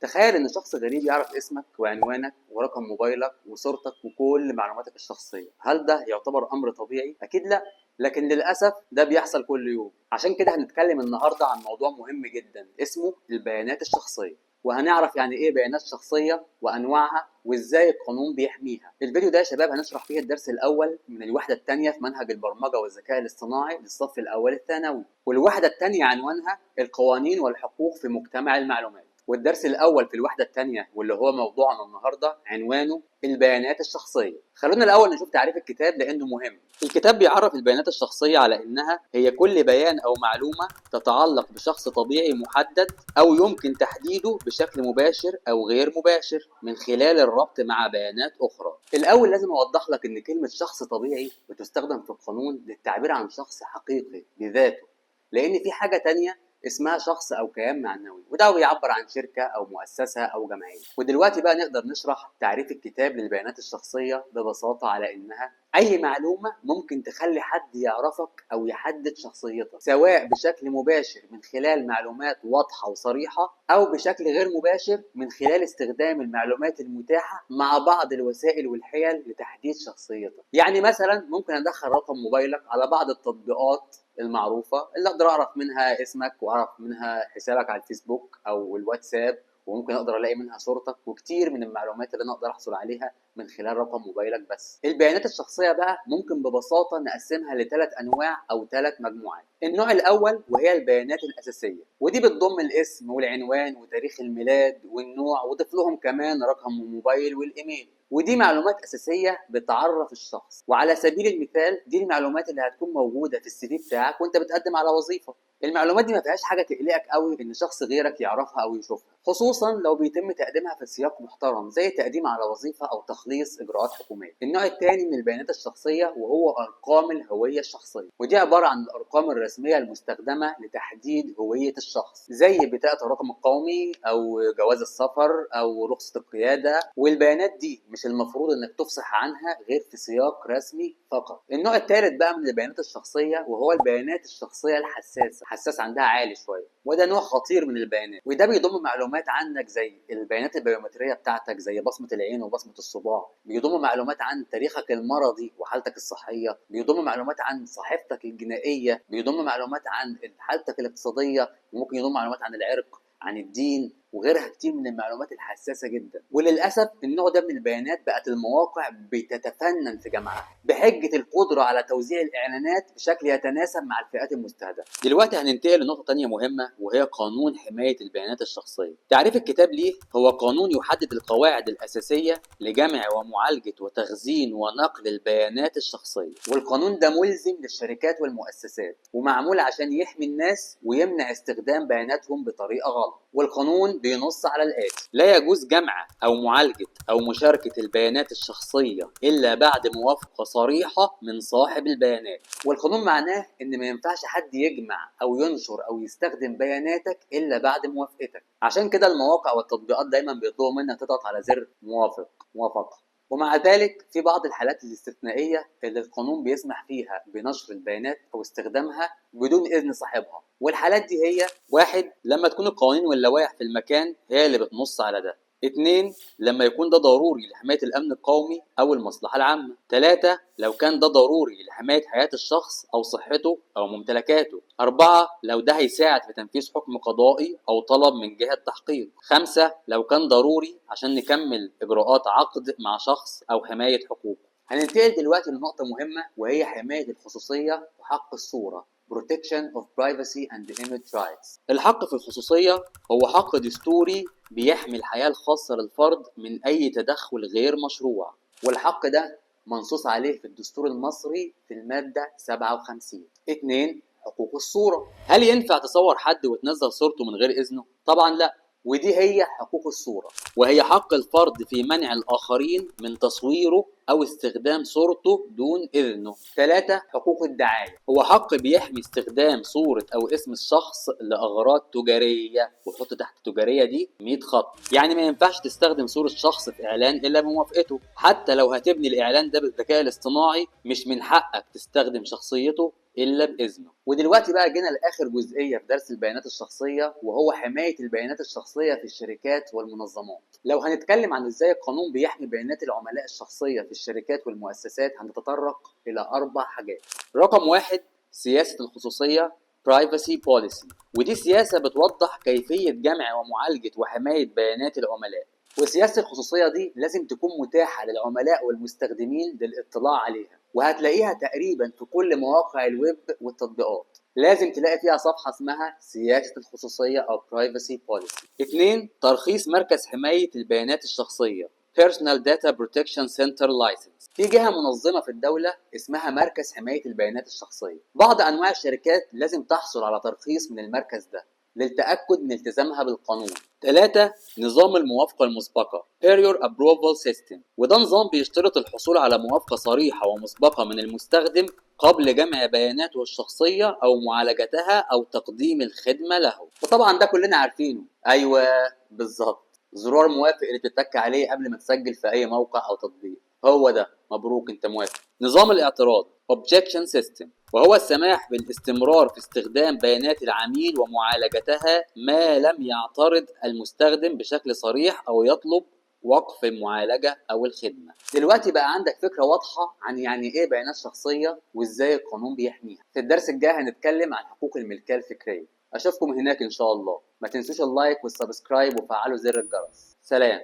تخيل ان شخص غريب يعرف اسمك وعنوانك ورقم موبايلك وصورتك وكل معلوماتك الشخصية. هل ده يعتبر امر طبيعي؟ اكيد لا، لكن للاسف ده بيحصل كل يوم. عشان كده هنتكلم النهاردة عن موضوع مهم جدا اسمه البيانات الشخصية، وهنعرف يعني ايه بيانات شخصية وانواعها وازاي القانون بيحميها. الفيديو ده يا شباب هنشرح فيه الدرس الاول من الوحدة الثانية في منهج البرمجة والذكاء الاصطناعي للصف الاول الثانوي، والوحدة الثانية عنوانها القوانين والحقوق في مجتمع المعلومات. والدرس الأول في الوحدة الثانية واللي هو موضوعنا النهاردة عنوانه البيانات الشخصية. خلونا الأول نشوف تعريف الكتاب لأنه مهم. الكتاب بيعرف البيانات الشخصية على إنها هي كل بيان أو معلومة تتعلق بشخص طبيعي محدد أو يمكن تحديده بشكل مباشر أو غير مباشر من خلال الربط مع بيانات أخرى. الأول لازم أوضح لك إن كلمة شخص طبيعي بتستخدم في القانون للتعبير عن شخص حقيقي بذاته، لأن في حاجة تانية اسمها شخص او كيان معنوي، وده بيعبر عن شركه او مؤسسه او جمعيه. ودلوقتي بقى نقدر نشرح تعريف الكتاب للبيانات الشخصيه ببساطه على انها اي معلومه ممكن تخلي حد يعرفك او يحدد شخصيتك، سواء بشكل مباشر من خلال معلومات واضحه وصريحه او بشكل غير مباشر من خلال استخدام المعلومات المتاحه مع بعض الوسائل والحيل لتحديد شخصيتك. يعني مثلا ممكن ادخل رقم موبايلك على بعض التطبيقات المعروفه اللي اقدر اعرف منها اسمك واعرف منها حسابك على الفيسبوك او الواتساب، وممكن اقدر الاقي منها صورتك وكتير من المعلومات اللي انا اقدر احصل عليها من خلال رقم موبايلك. بس البيانات الشخصيه بقى ممكن ببساطه نقسمها لثلاث انواع او ثلاث مجموعات. النوع الاول وهي البيانات الاساسيه، ودي بتضم الاسم والعنوان وتاريخ الميلاد والنوع، وضيف لهم كمان رقم الموبايل والايميل. ودي معلومات اساسيه بتعرف الشخص. وعلى سبيل المثال دي المعلومات اللي هتكون موجوده في السي في بتاعك وانت بتقدم على وظيفه. المعلومات دي ما فيهاش حاجه تقلقك قوي ان شخص غيرك يعرفها او يشوفها، خصوصا لو بيتم تقديمها في سياق محترم زي التقديم على وظيفه او تخليص اجراءات حكوميه. النوع الثاني من البيانات الشخصيه وهو ارقام الهويه الشخصيه، ودي عباره عن الارقام الرسميه المستخدمه لتحديد هويه الشخص، زي بطاقه الرقم القومي او جواز السفر او رخصه القياده. والبيانات دي مش المفروض انك تفصح عنها غير في سياق رسمي فقط. النوع الثالث بقى من البيانات الشخصيه وهو البيانات الشخصيه الحساسه، حساس عندها عالي شويه، وده نوع خطير من البيانات. وده بيضم معلومات عنك زي البيانات البيومتريه بتاعتك زي بصمه العين وبصمه الصباع، بيضم معلومات عن تاريخك المرضي وحالتك الصحيه، بيضم معلومات عن صحيفتك الجنائيه، بيضم معلومات عن حالتك الاقتصاديه، وممكن يضم معلومات عن العرق، عن الدين، وغيرها كتير من المعلومات الحساسه جدا. وللاسف النوع ده من البيانات بقت المواقع بتتفنن في جمعها بحجه القدره على توزيع الاعلانات بشكل يتناسب مع الفئات المستهدفه. دلوقتي هننتقل لنقطه تانية مهمه وهي قانون حمايه البيانات الشخصيه. تعريف الكتاب ليه هو قانون يحدد القواعد الاساسيه لجمع ومعالجه وتخزين ونقل البيانات الشخصيه. والقانون ده ملزم للشركات والمؤسسات ومعمول عشان يحمي الناس ويمنع استخدام بياناتهم بطريقه غلط. والقانون بينص على الآتي: لا يجوز جمع أو معالجة أو مشاركة البيانات الشخصية إلا بعد موافقة صريحة من صاحب البيانات. والقانون معناه إن ما ينفعش حد يجمع أو ينشر أو يستخدم بياناتك إلا بعد موافقتك. عشان كده المواقع والتطبيقات دايما بيطلبوا منك تضغط على زر موافقة. ومع ذلك في بعض الحالات الاستثنائية اللي القانون بيسمح فيها بنشر البيانات أو استخدامها بدون إذن صاحبها. والحالات دي هي: واحد، لما تكون القوانين واللوائح في المكان هي اللي بتنص على ده. 2، لما يكون ده ضروري لحماية الأمن القومي أو المصلحة العامة. 3، لو كان ده ضروري لحماية حياة الشخص أو صحته أو ممتلكاته. 4، لو ده هيساعد في تنفيذ حكم قضائي أو طلب من جهة تحقيق. 5، لو كان ضروري عشان نكمل إجراءات عقد مع شخص أو حماية حقوقه. هننتقل دلوقتي لنقطة مهمة وهي حماية الخصوصية وحق الصورة Protection of Privacy and Image Rights. الحق في الخصوصية هو حق دستوري بيحمي الحياة الخاصة للفرد من أي تدخل غير مشروع، والحق ده منصوص عليه في الدستور المصري في المادة 57. 2، حقوق الصورة. هل ينفع تصور حد وتنزل صورته من غير إذنه؟ طبعا لا، ودي هي حقوق الصورة، وهي حق الفرد في منع الآخرين من تصويره أو استخدام صورته دون إذنه. 3، حقوق الدعاية، هو حق بيحمي استخدام صورة أو اسم الشخص لأغراض تجارية، وحط تحت تجارية دي 100 خط. يعني ما ينفعش تستخدم صورة شخص في إعلان إلا بموافقته. حتى لو هتبني الإعلان ده بالذكاء الاصطناعي مش من حقك تستخدم شخصيته إلا بإذنه. ودلوقتي بقى جينا لآخر جزئية في درس البيانات الشخصية، وهو حماية البيانات الشخصية في الشركات والمنظمات. لو هنتكلم عن إزاي القانون بيحمي بيانات العملاء الشخصية في الشركات والمؤسسات، هنتطرق إلى 4 حاجات. رقم 1، سياسة الخصوصية Privacy Policy، ودي سياسة بتوضح كيفية جمع ومعالجة وحماية بيانات العملاء. وسياسة الخصوصية دي لازم تكون متاحة للعملاء والمستخدمين للاطلاع عليها، وهتلاقيها تقريبا في كل مواقع الويب والتطبيقات. لازم تلاقي فيها صفحة اسمها سياسة الخصوصية أو Privacy Policy. 2، ترخيص مركز حماية البيانات الشخصية Personal Data Protection Center License. في جهة منظمة في الدولة اسمها مركز حماية البيانات الشخصية. بعض أنواع الشركات لازم تحصل على ترخيص من المركز ده للتأكد من التزامها بالقانون. 3، نظام الموافقة المسبقة Prior Approval System، وده نظام بيشترط الحصول على موافقة صريحة ومسبقة من المستخدم قبل جمع بياناته الشخصية أو معالجتها أو تقديم الخدمة له. وطبعا ده كلنا عارفينه. أيوة بالظبط، زرار موافق اللي تتك عليه قبل ما تسجل في أي موقع أو تطبيق، هو ده. مبروك أنت موافق. نظام الاعتراض Objection System، وهو السماح بالاستمرار في استخدام بيانات العميل ومعالجتها ما لم يعترض المستخدم بشكل صريح أو يطلب وقف المعالجة أو الخدمة. دلوقتي بقى عندك فكرة واضحة عن يعني إيه بيانات شخصية وإزاي القانون بيحميها. في الدرس الجاي هنتكلم عن حقوق الملكية الفكرية. أشوفكم هناك إن شاء الله. ما تنسوش اللايك والسبسكرايب وفعلوا زر الجرس. سلام.